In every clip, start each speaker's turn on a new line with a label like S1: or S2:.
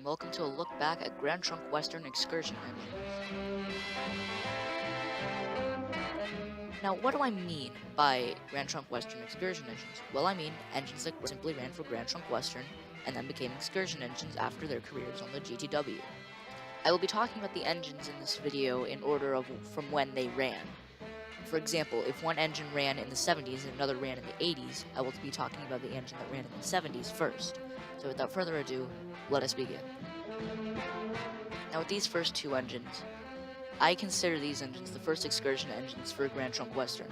S1: and welcome to a look back at Grand Trunk Western Excursion engine. Now, what do I mean by Grand Trunk Western Excursion engines? Well, I mean engines that simply ran for Grand Trunk Western and then became excursion engines after their careers on the GTW. I will be talking about the engines in this video in order of from when they ran. For example, if one engine ran in the 70s and another ran in the 80s, I will be talking about the engine that ran in the 70s first. So without further ado, let us begin. Now with these first two engines, I consider these engines the first excursion engines for Grand Trunk Western,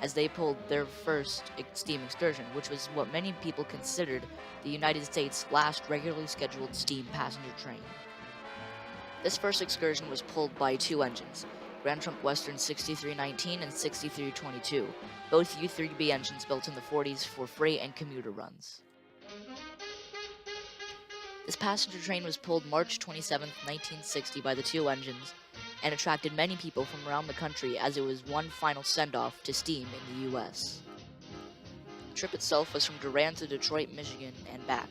S1: as they pulled their first steam excursion, which was what many people considered the United States' last regularly scheduled steam passenger train. This first excursion was pulled by two engines, Grand Trunk Western 6319 and 6322, both U3B engines built in the 40s for freight and commuter runs. This passenger train was pulled March 27, 1960 by the two engines, and attracted many people from around the country as it was one final send-off to steam in the US. The trip itself was from Durand to Detroit, Michigan, and back.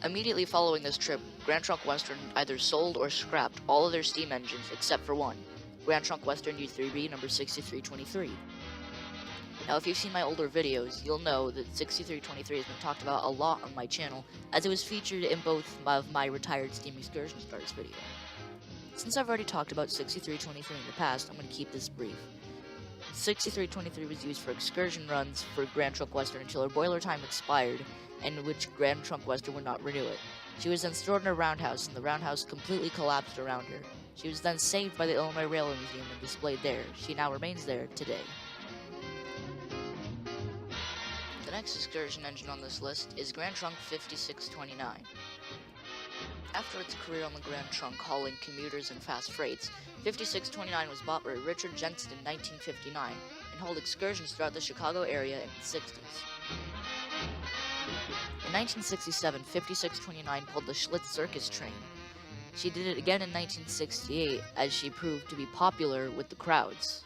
S1: Immediately following this trip, Grand Trunk Western either sold or scrapped all of their steam engines except for one, Grand Trunk Western U3B number 6323. Now if you've seen my older videos, you'll know that 6323 has been talked about a lot on my channel, as it was featured in both of my retired steam excursion stars video. Since I've already talked about 6323 in the past, I'm going to keep this brief. 6323 was used for excursion runs for Grand Trunk Western until her boiler time expired, and in which Grand Trunk Western would not renew it. She was then stored in a roundhouse, and the roundhouse completely collapsed around her. She was then saved by the Illinois Railway Museum and displayed there. She now remains there today. The next excursion engine on this list is Grand Trunk 5629. After its career on the Grand Trunk hauling commuters and fast freights, 5629 was bought by Richard Jensen in 1959 and hauled excursions throughout the Chicago area in the 60s. In 1967, 5629 pulled the Schlitz Circus train. She did it again in 1968 as she proved to be popular with the crowds.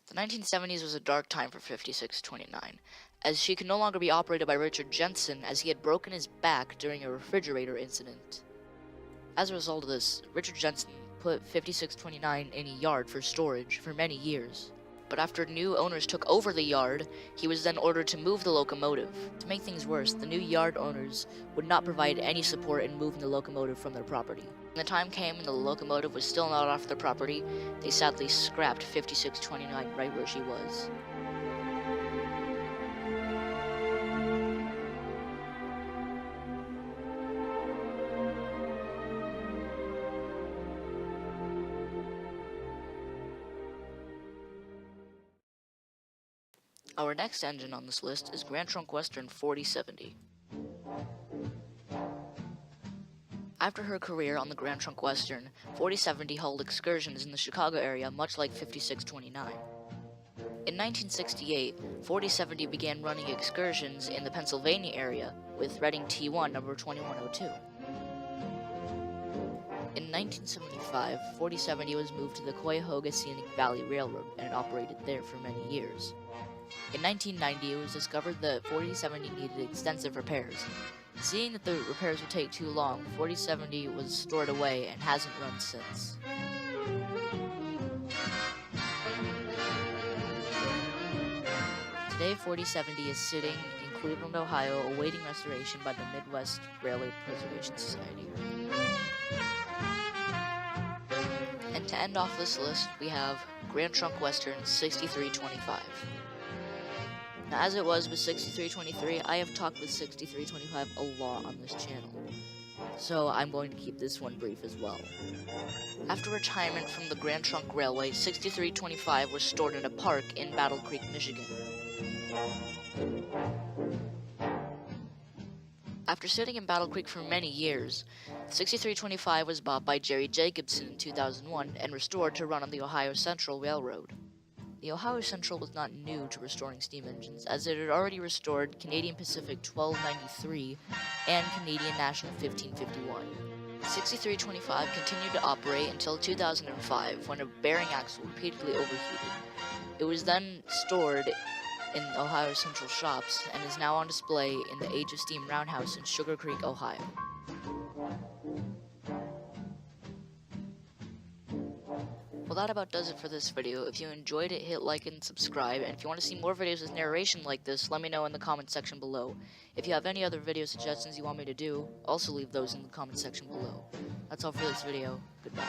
S1: The 1970s was a dark time for 5629, as she could no longer be operated by Richard Jensen as he had broken his back during a refrigerator incident. As a result of this, Richard Jensen put 5629 in a yard for storage for many years. But after new owners took over the yard, he was then ordered to move the locomotive. To make things worse, the new yard owners would not provide any support in moving the locomotive from their property. When the time came and the locomotive was still not off their property, they sadly scrapped 5629 right where she was. Our next engine on this list is Grand Trunk Western 4070. After her career on the Grand Trunk Western, 4070 held excursions in the Chicago area much like 5629. In 1968, 4070 began running excursions in the Pennsylvania area with Reading T1 number 2102. In 1975, 4070 was moved to the Cuyahoga Scenic Valley Railroad and it operated there for many years. In 1990, it was discovered that 4070 needed extensive repairs. Seeing that the repairs would take too long, 4070 was stored away and hasn't run since. Today, 4070 is sitting in Cleveland, Ohio, awaiting restoration by the Midwest Railway Preservation Society. And to end off this list, we have Grand Trunk Western 6325. Now, as it was with 6323, I have talked with 6325 a lot on this channel, so I'm going to keep this one brief as well. After retirement from the Grand Trunk Railway, 6325 was stored in a park in Battle Creek, Michigan. After sitting in Battle Creek for many years, 6325 was bought by Jerry Jacobson in 2001 and restored to run on the Ohio Central Railroad. The Ohio Central was not new to restoring steam engines, as it had already restored Canadian Pacific 1293 and Canadian National 1551. 6325 continued to operate until 2005, when a bearing axle repeatedly overheated. It was then stored in Ohio's central shops and is now on display in the Age of Steam Roundhouse in Sugar Creek, Ohio. Well, that about does it for this video. If you enjoyed it, hit like and subscribe, and if you want to see more videos with narration like this, let me know in the comment section below. If you have any other video suggestions you want me to do, also leave those in the comment section below. That's all for this video. Goodbye.